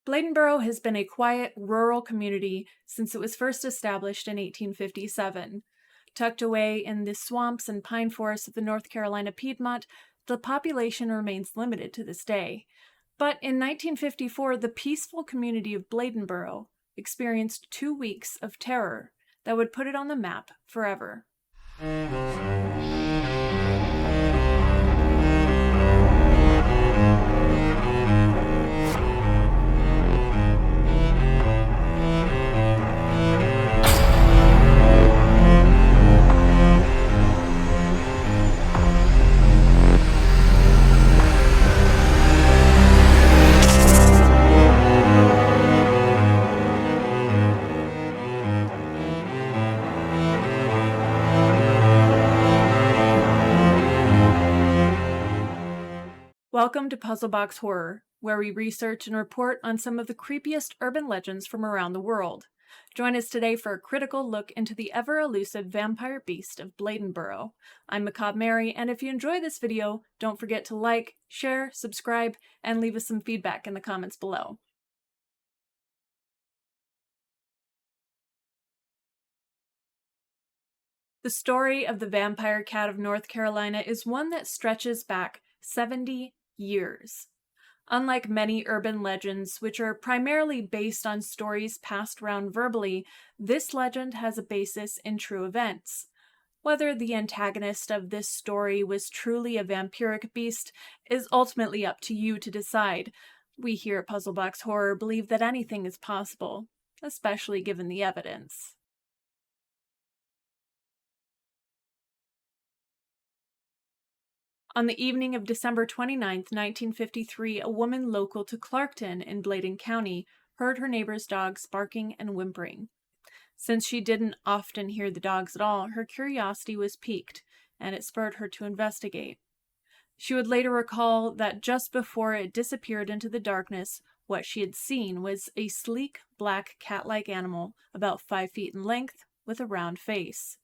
Bladenboro has been a quiet, rural community since it was first established in 1857. Tucked away in the swamps and pine forests of the North Carolina Piedmont, the population remains limited to this day. But in 1954, the peaceful community of Bladenboro experienced 2 weeks of terror that would put it on the map forever. Welcome to Puzzle Box Horror, where we research and report on some of the creepiest urban legends from around the world. Join us today for a critical look into the ever-elusive vampire beast of Bladenboro. I'm Macabre Mary, and if you enjoy this video, don't forget to like, share, subscribe, and leave us some feedback in the comments below. The story of the vampire cat of North Carolina is one that stretches back 70 years. Unlike many urban legends, which are primarily based on stories passed around verbally, this legend has a basis in true events. Whether the antagonist of this story was truly a vampiric beast is ultimately up to you to decide. We here at Puzzle Box Horror believe that anything is possible, especially given the evidence. On the evening of December 29, 1953, a woman local to Clarkton in Bladen County heard her neighbor's dogs barking and whimpering. Since she didn't often hear the dogs at all, her curiosity was piqued, and it spurred her to investigate. She would later recall that just before it disappeared into the darkness, what she had seen was a sleek, black, cat-like animal about 5 feet in length with a round face.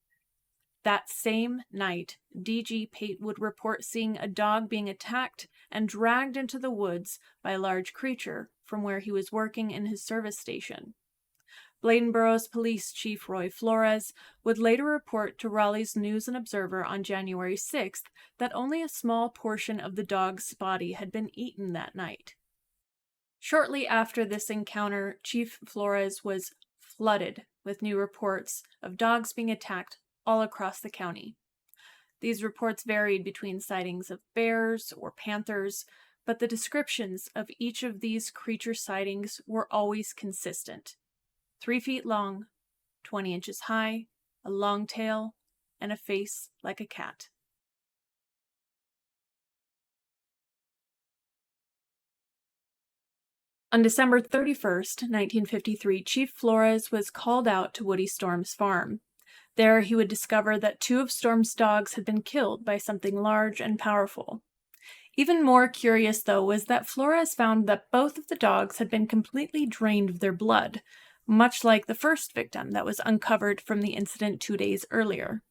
That same night, D.G. Pate would report seeing a dog being attacked and dragged into the woods by a large creature from where he was working in his service station. Bladenboro's police chief Roy Flores would later report to Raleigh's News and Observer on January 6th that only a small portion of the dog's body had been eaten that night. Shortly after this encounter, Chief Flores was flooded with new reports of dogs being attacked all across the county. These reports varied between sightings of bears or panthers, but the descriptions of each of these creature sightings were always consistent. 3 feet long, 20 inches high, a long tail, and a face like a cat. On December 31st, 1953, Chief Flores was called out to Woody Storm's farm. There he would discover that 2 of Storm's dogs had been killed by something large and powerful. Even more curious, though, was that Flores found that both of the dogs had been completely drained of their blood, much like the first victim that was uncovered from the incident 2 days earlier.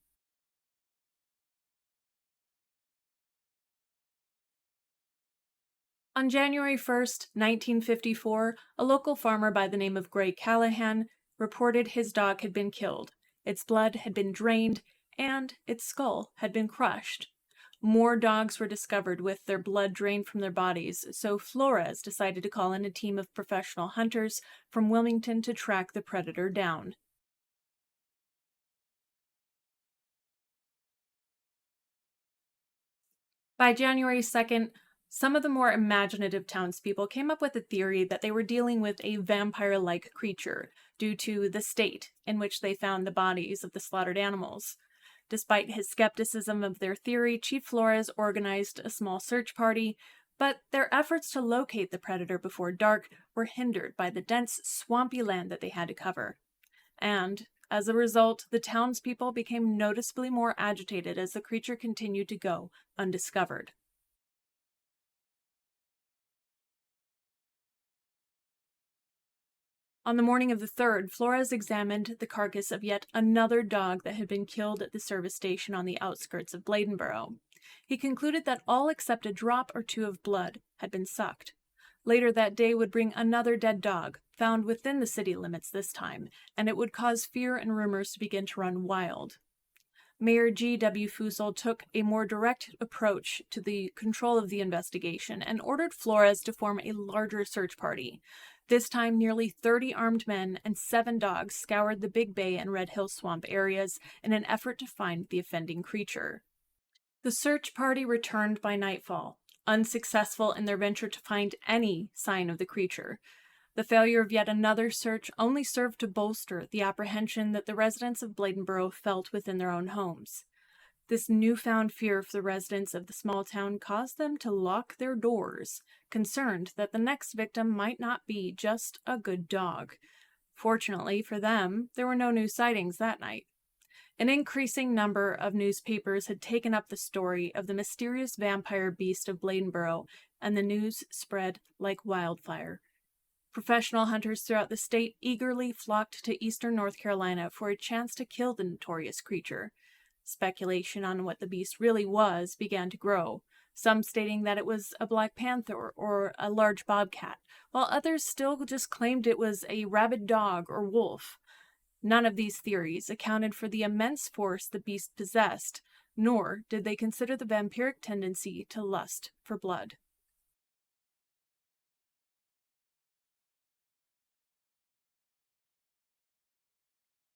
On January 1st, 1954, a local farmer by the name of Gray Callahan reported his dog had been killed. Its blood had been drained, and its skull had been crushed. More dogs were discovered with their blood drained from their bodies, so Flores decided to call in a team of professional hunters from Wilmington to track the predator down. By January 2nd, some of the more imaginative townspeople came up with a theory that they were dealing with a vampire-like creature due to the state in which they found the bodies of the slaughtered animals. Despite his skepticism of their theory, Chief Flores organized a small search party, but their efforts to locate the predator before dark were hindered by the dense, swampy land that they had to cover. And, as a result, the townspeople became noticeably more agitated as the creature continued to go undiscovered. On the morning of the 3rd, Flores examined the carcass of yet another dog that had been killed at the service station on the outskirts of Bladenboro. He concluded that all except a drop or 2 of blood had been sucked. Later that day would bring another dead dog, found within the city limits this time, and it would cause fear and rumors to begin to run wild. Mayor G.W. Fussell took a more direct approach to the control of the investigation and ordered Flores to form a larger search party. This time, nearly 30 armed men and 7 dogs scoured the Big Bay and Red Hill Swamp areas in an effort to find the offending creature. The search party returned by nightfall, unsuccessful in their venture to find any sign of the creature. The failure of yet another search only served to bolster the apprehension that the residents of Bladenboro felt within their own homes. This newfound fear of the residents of the small town caused them to lock their doors, concerned that the next victim might not be just a good dog. Fortunately for them, there were no new sightings that night. An increasing number of newspapers had taken up the story of the mysterious vampire Beast of Bladenboro, and the news spread like wildfire. Professional hunters throughout the state eagerly flocked to eastern North Carolina for a chance to kill the notorious creature. Speculation on what the beast really was began to grow, some stating that it was a black panther or a large bobcat, while others still just claimed it was a rabid dog or wolf. None of these theories accounted for the immense force the beast possessed, nor did they consider the vampiric tendency to lust for blood.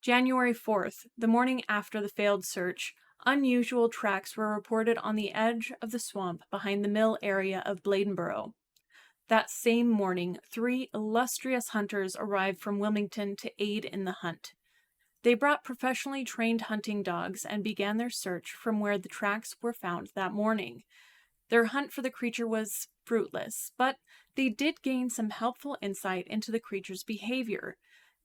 January 4th, the morning after the failed search, unusual tracks were reported on the edge of the swamp behind the mill area of Bladenboro. That same morning, 3 illustrious hunters arrived from Wilmington to aid in the hunt. They brought professionally trained hunting dogs and began their search from where the tracks were found that morning. Their hunt for the creature was fruitless, but they did gain some helpful insight into the creature's behavior.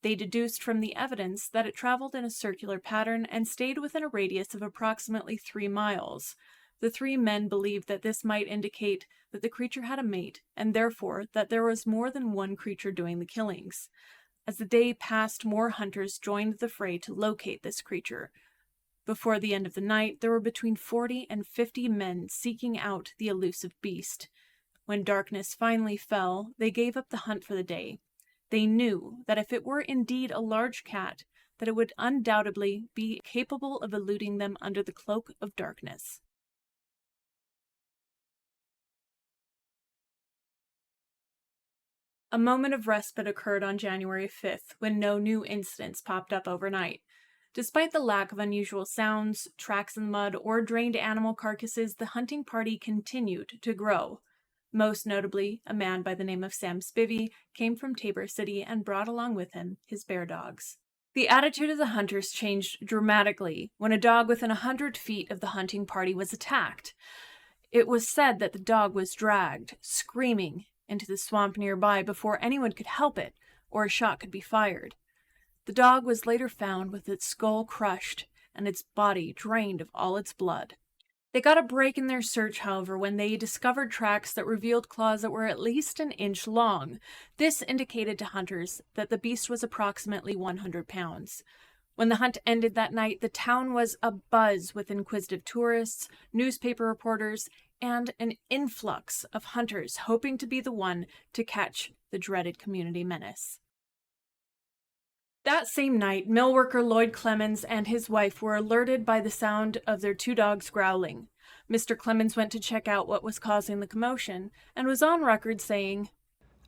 They deduced from the evidence that it traveled in a circular pattern and stayed within a radius of approximately 3 miles. The 3 men believed that this might indicate that the creature had a mate, and therefore that there was more than one creature doing the killings. As the day passed, more hunters joined the fray to locate this creature. Before the end of the night, there were between 40 and 50 men seeking out the elusive beast. When darkness finally fell, they gave up the hunt for the day. They knew that if it were indeed a large cat, that it would undoubtedly be capable of eluding them under the cloak of darkness. A moment of respite occurred on January 5th, when no new incidents popped up overnight. Despite the lack of unusual sounds, tracks in the mud, or drained animal carcasses, the hunting party continued to grow. Most notably, a man by the name of Sam Spivey came from Tabor City and brought along with him his bear dogs. The attitude of the hunters changed dramatically when a dog within 100 feet of the hunting party was attacked. It was said that the dog was dragged, screaming, into the swamp nearby before anyone could help it, or a shot could be fired. The dog was later found with its skull crushed and its body drained of all its blood. They got a break in their search, however, when they discovered tracks that revealed claws that were at least an inch long. This indicated to hunters that the beast was approximately 100 pounds. When the hunt ended that night, the town was abuzz with inquisitive tourists, newspaper reporters, and an influx of hunters hoping to be the one to catch the dreaded community menace. That same night, mill worker Lloyd Clemens and his wife were alerted by the sound of their 2 dogs growling. Mr. Clemens went to check out what was causing the commotion, and was on record saying,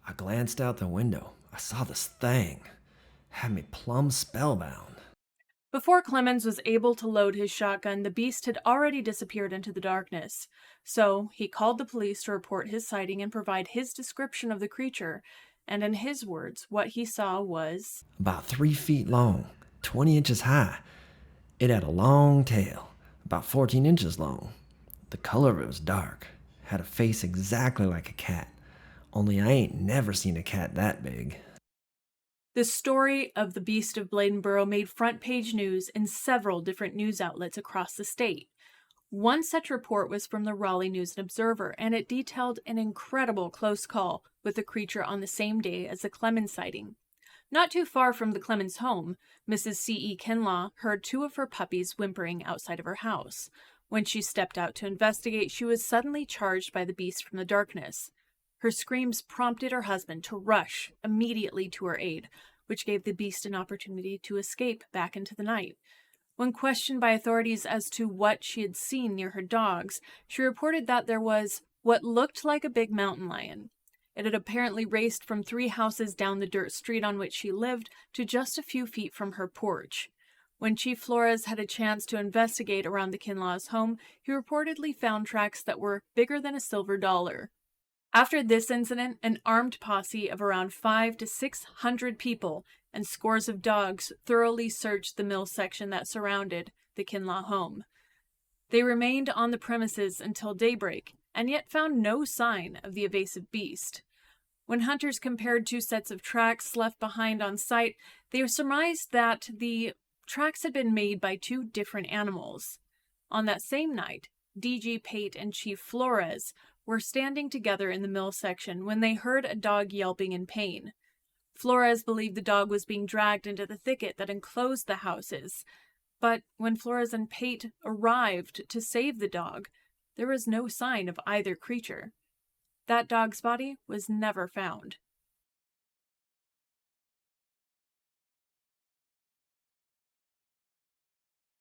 "I glanced out the window. I saw this thing. Had me plumb spellbound." Before Clemens was able to load his shotgun, the beast had already disappeared into the darkness. So he called the police to report his sighting and provide his description of the creature, and in his words, what he saw was About 3 feet long, 20 inches high. It had a long tail, about 14 inches long. The color of it was dark. Had a face exactly like a cat. Only I ain't never seen a cat that big. The story of the Beast of Bladenboro made front-page news in several different news outlets across the state. One such report was from the Raleigh News and Observer, and it detailed an incredible close call with the creature on the same day as the Clemens sighting. Not too far from the Clemens home, Mrs. C.E. Kinlaw heard 2 of her puppies whimpering outside of her house. When she stepped out to investigate, she was suddenly charged by the beast from the darkness. Her screams prompted her husband to rush immediately to her aid, which gave the beast an opportunity to escape back into the night. When questioned by authorities as to what she had seen near her dogs, she reported that there was what looked like a big mountain lion. It had apparently raced from 3 houses down the dirt street on which she lived to just a few feet from her porch. When Chief Flores had a chance to investigate around the Kinlaws' home, he reportedly found tracks that were bigger than a silver dollar. After this incident, an armed posse of around 500 to 600 people and scores of dogs thoroughly searched the mill section that surrounded the Kinlaw home. They remained on the premises until daybreak, and yet found no sign of the evasive beast. When hunters compared 2 sets of tracks left behind on site, they surmised that the tracks had been made by 2 different animals. On that same night, DG Pate and Chief Flores were standing together in the mill section when they heard a dog yelping in pain. Flores believed the dog was being dragged into the thicket that enclosed the houses, but when Flores and Pate arrived to save the dog, there was no sign of either creature. That dog's body was never found.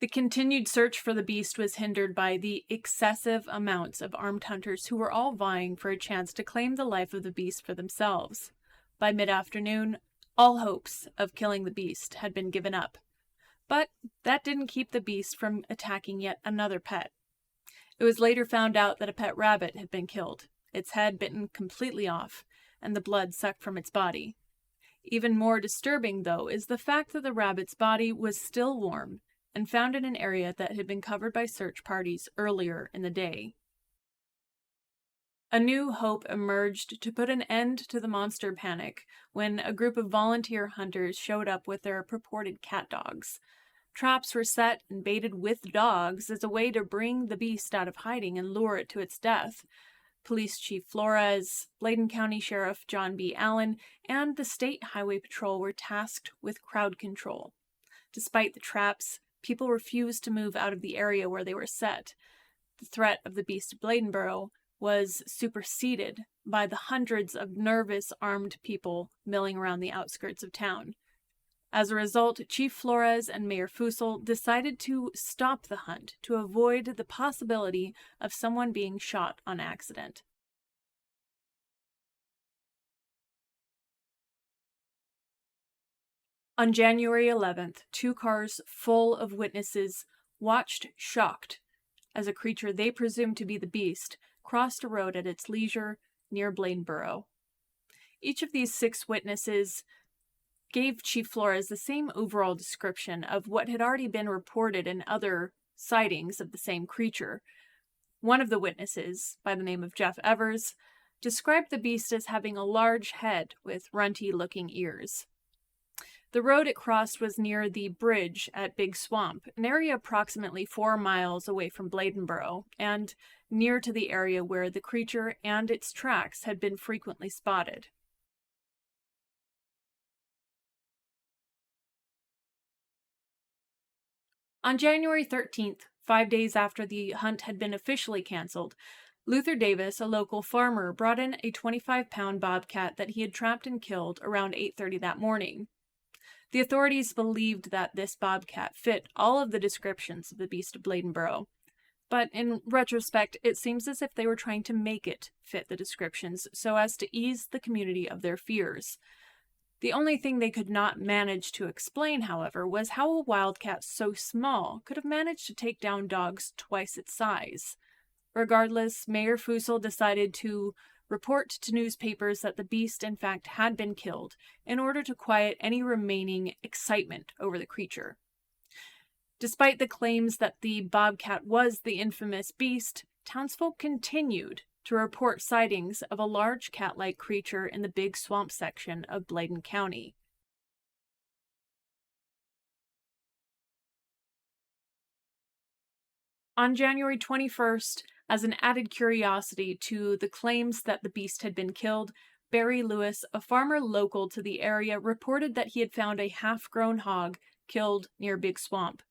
The continued search for the beast was hindered by the excessive amounts of armed hunters who were all vying for a chance to claim the life of the beast for themselves. By mid-afternoon, all hopes of killing the beast had been given up. But that didn't keep the beast from attacking yet another pet. It was later found out that a pet rabbit had been killed, its head bitten completely off, and the blood sucked from its body. Even more disturbing, though, is the fact that the rabbit's body was still warm and found in an area that had been covered by search parties earlier in the day. A new hope emerged to put an end to the monster panic when a group of volunteer hunters showed up with their purported cat dogs. Traps were set and baited with dogs as a way to bring the beast out of hiding and lure it to its death. Police Chief Flores, Bladen County Sheriff John B. Allen, and the State Highway Patrol were tasked with crowd control. Despite the traps, people refused to move out of the area where they were set. The threat of the Beast of Bladenboro was superseded by the hundreds of nervous armed people milling around the outskirts of town. As a result, Chief Flores and Mayor Fussell decided to stop the hunt to avoid the possibility of someone being shot on accident. On January 11th, 2 cars full of witnesses watched shocked as a creature they presumed to be the beast crossed a road at its leisure near Bladenboro. Each of these 6 witnesses gave Chief Flores the same overall description of what had already been reported in other sightings of the same creature. One of the witnesses, by the name of Jeff Evers, described the beast as having a large head with runty-looking ears. The road it crossed was near the bridge at Big Swamp, an area approximately 4 miles away from Bladenboro, and near to the area where the creature and its tracks had been frequently spotted. On January 13th, 5 days after the hunt had been officially canceled, Luther Davis, a local farmer, brought in a 25-pound bobcat that he had trapped and killed around 8:30 that morning. The authorities believed that this bobcat fit all of the descriptions of the Beast of Bladenboro, but in retrospect, it seems as if they were trying to make it fit the descriptions so as to ease the community of their fears. The only thing they could not manage to explain, however, was how a wildcat so small could have managed to take down dogs twice its size. Regardless, Mayor Fussell decided to report to newspapers that the beast in fact had been killed in order to quiet any remaining excitement over the creature. Despite the claims that the bobcat was the infamous beast, townsfolk continued to report sightings of a large cat-like creature in the Big Swamp section of Bladen County. On January 21st, as an added curiosity to the claims that the beast had been killed, Barry Lewis, a farmer local to the area, reported that he had found a half-grown hog killed near Big Swamp.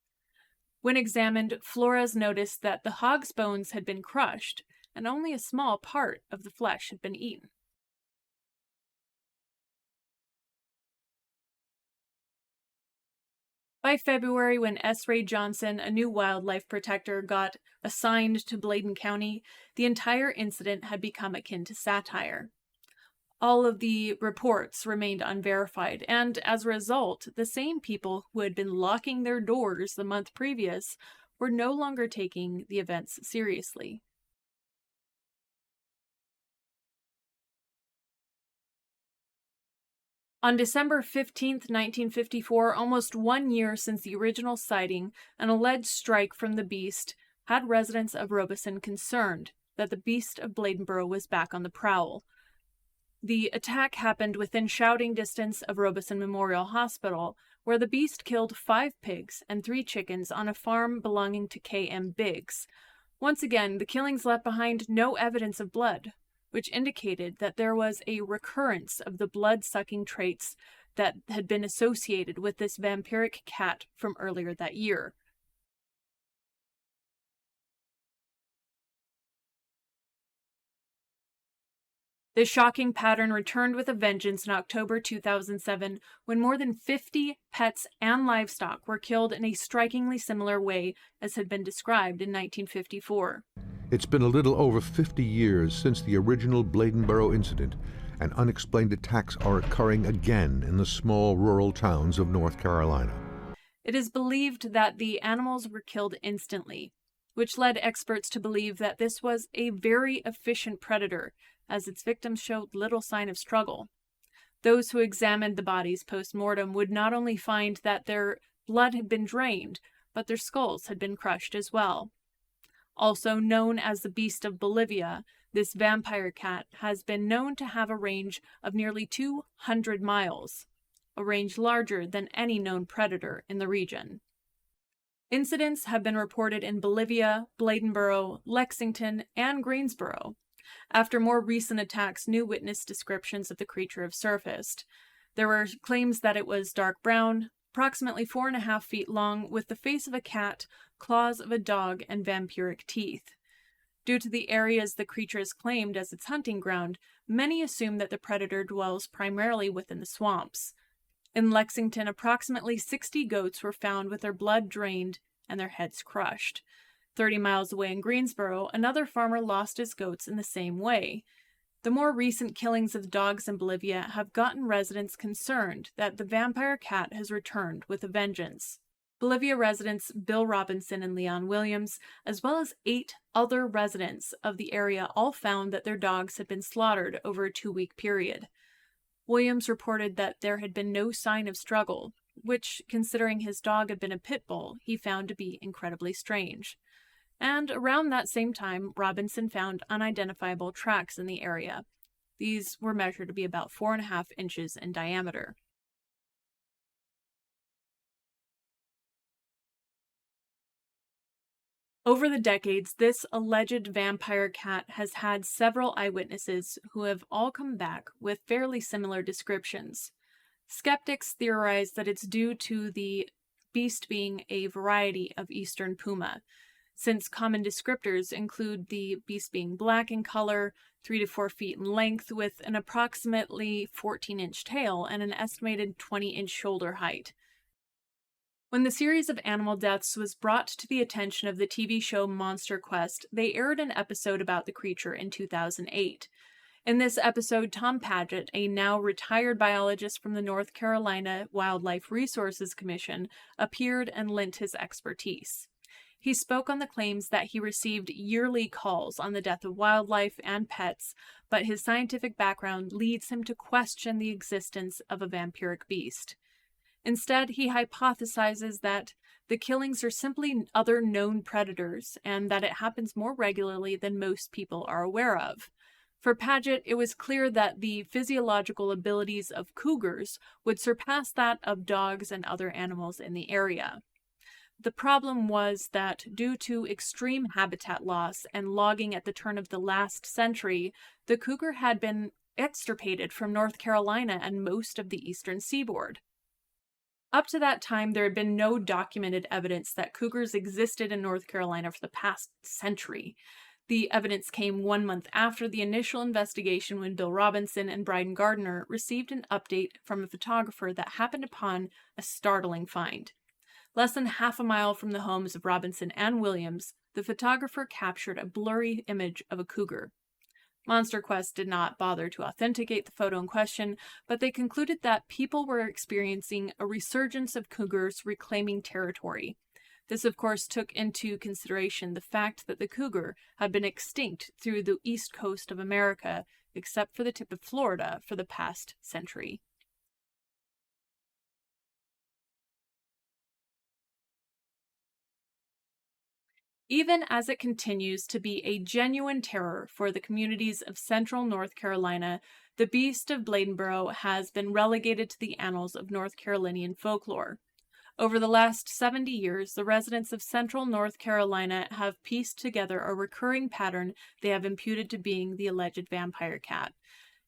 When examined, Flores noticed that the hog's bones had been crushed, and only a small part of the flesh had been eaten. By February, when S. Ray Johnson, a new wildlife protector, got assigned to Bladen County, the entire incident had become akin to satire. All of the reports remained unverified, and as a result, the same people who had been locking their doors the month previous were no longer taking the events seriously. On December 15, 1954, almost 1 year since the original sighting, an alleged strike from the beast had residents of Robeson concerned that the Beast of Bladenboro was back on the prowl. The attack happened within shouting distance of Robeson Memorial Hospital, where the beast killed 5 pigs and 3 chickens on a farm belonging to K.M. Biggs. Once again, the killings left behind no evidence of blood, which indicated that there was a recurrence of the blood-sucking traits that had been associated with this vampiric cat from earlier that year. This shocking pattern returned with a vengeance in October 2007, when more than 50 pets and livestock were killed in a strikingly similar way as had been described in 1954. It's been a little over 50 years since the original Bladenboro incident, and unexplained attacks are occurring again in the small rural towns of North Carolina. It is believed that the animals were killed instantly, which led experts to believe that this was a very efficient predator, as its victims showed little sign of struggle. Those who examined the bodies post-mortem would not only find that their blood had been drained, but their skulls had been crushed as well. Also known as the Beast of Bolivia, this vampire cat has been known to have a range of nearly 200 miles, a range larger than any known predator in the region. Incidents have been reported in Bolivia, Bladenboro, Lexington, and Greensboro. After more recent attacks, new witness descriptions of the creature have surfaced. There were claims that it was dark brown, approximately 4.5 feet long, with the face of a cat, claws of a dog, and vampiric teeth. Due to the areas the creature is claimed as its hunting ground, many assume that the predator dwells primarily within the swamps. In Lexington, approximately 60 goats were found with their blood drained and their heads crushed. 30 miles away in Greensboro, another farmer lost his goats in the same way. The more recent killings of dogs in Bolivia have gotten residents concerned that the vampire cat has returned with a vengeance. Bolivia residents Bill Robinson and Leon Williams, as well as 8 other residents of the area, all found that their dogs had been slaughtered over a 2-week period. Williams reported that there had been no sign of struggle, which, considering his dog had been a pit bull, he found to be incredibly strange. And around that same time, Robinson found unidentifiable tracks in the area. These were measured to be about 4.5 inches in diameter. Over the decades, this alleged vampire cat has had several eyewitnesses who have all come back with fairly similar descriptions. Skeptics theorize that it's due to the beast being a variety of eastern puma, since common descriptors include the beast being black in color, 3 to 4 feet in length, with an approximately 14-inch tail and an estimated 20-inch shoulder height. When the series of animal deaths was brought to the attention of the TV show Monster Quest, they aired an episode about the creature in 2008. In this episode, Tom Paget, a now retired biologist from the North Carolina Wildlife Resources Commission, appeared and lent his expertise. He spoke on the claims that he received yearly calls on the death of wildlife and pets, but his scientific background leads him to question the existence of a vampiric beast. Instead, he hypothesizes that the killings are simply other known predators, and that it happens more regularly than most people are aware of. For Paget, it was clear that the physiological abilities of cougars would surpass that of dogs and other animals in the area. The problem was that due to extreme habitat loss and logging at the turn of the last century, the cougar had been extirpated from North Carolina and most of the eastern seaboard. Up to that time, there had been no documented evidence that cougars existed in North Carolina for the past century. The evidence came 1 month after the initial investigation, when Bill Robinson and Bryden Gardner received an update from a photographer that happened upon a startling find. Less than half a mile from the homes of Robinson and Williams, the photographer captured a blurry image of a cougar. Monster Quest did not bother to authenticate the photo in question, but they concluded that people were experiencing a resurgence of cougars reclaiming territory. This, of course, took into consideration the fact that the cougar had been extinct through the east coast of America, except for the tip of Florida, for the past century. Even as it continues to be a genuine terror for the communities of central North Carolina, the Beast of Bladenboro has been relegated to the annals of North Carolinian folklore. Over the last 70 years, the residents of central North Carolina have pieced together a recurring pattern they have imputed to being the alleged vampire cat.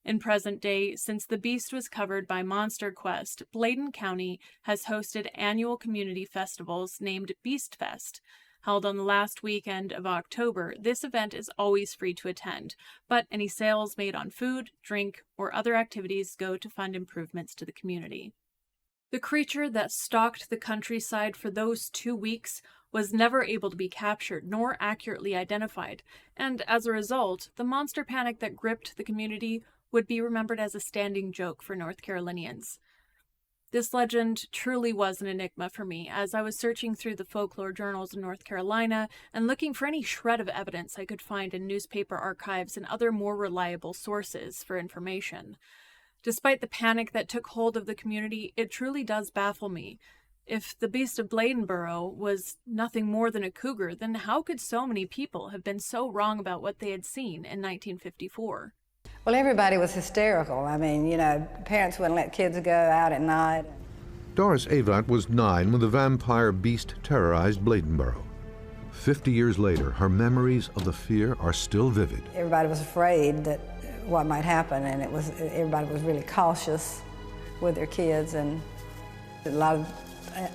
In present day, since the beast was covered by Monster Quest, Bladen County has hosted annual community festivals named Beast Fest. Held on the last weekend of October, this event is always free to attend, but any sales made on food, drink, or other activities go to fund improvements to the community. The creature that stalked the countryside for those 2 weeks was never able to be captured nor accurately identified, and as a result, the monster panic that gripped the community would be remembered as a standing joke for North Carolinians. This legend truly was an enigma for me as I was searching through the folklore journals in North Carolina and looking for any shred of evidence I could find in newspaper archives and other more reliable sources for information. Despite the panic that took hold of the community, it truly does baffle me. If the Beast of Bladenboro was nothing more than a cougar, then how could so many people have been so wrong about what they had seen in 1954? Well, everybody was hysterical. I mean, parents wouldn't let kids go out at night. Doris Avant was 9 when the vampire beast terrorized Bladenboro. 50 years later, her memories of the fear are still vivid. Everybody was afraid that what might happen, and everybody was really cautious with their kids, and a lot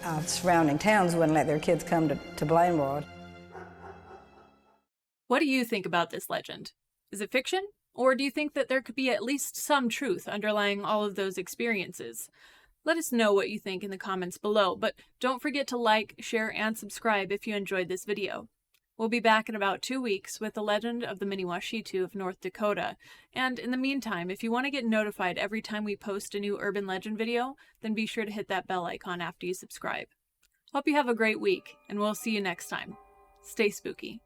of surrounding towns wouldn't let their kids come to Bladenboro. What do you think about this legend? Is it fiction? Or do you think that there could be at least some truth underlying all of those experiences? Let us know what you think in the comments below, but don't forget to like, share, and subscribe if you enjoyed this video. We'll be back in about 2 weeks with the legend of the Mini-Washitu of North Dakota, and in the meantime, if you want to get notified every time we post a new urban legend video, then be sure to hit that bell icon after you subscribe. Hope you have a great week, and we'll see you next time. Stay spooky.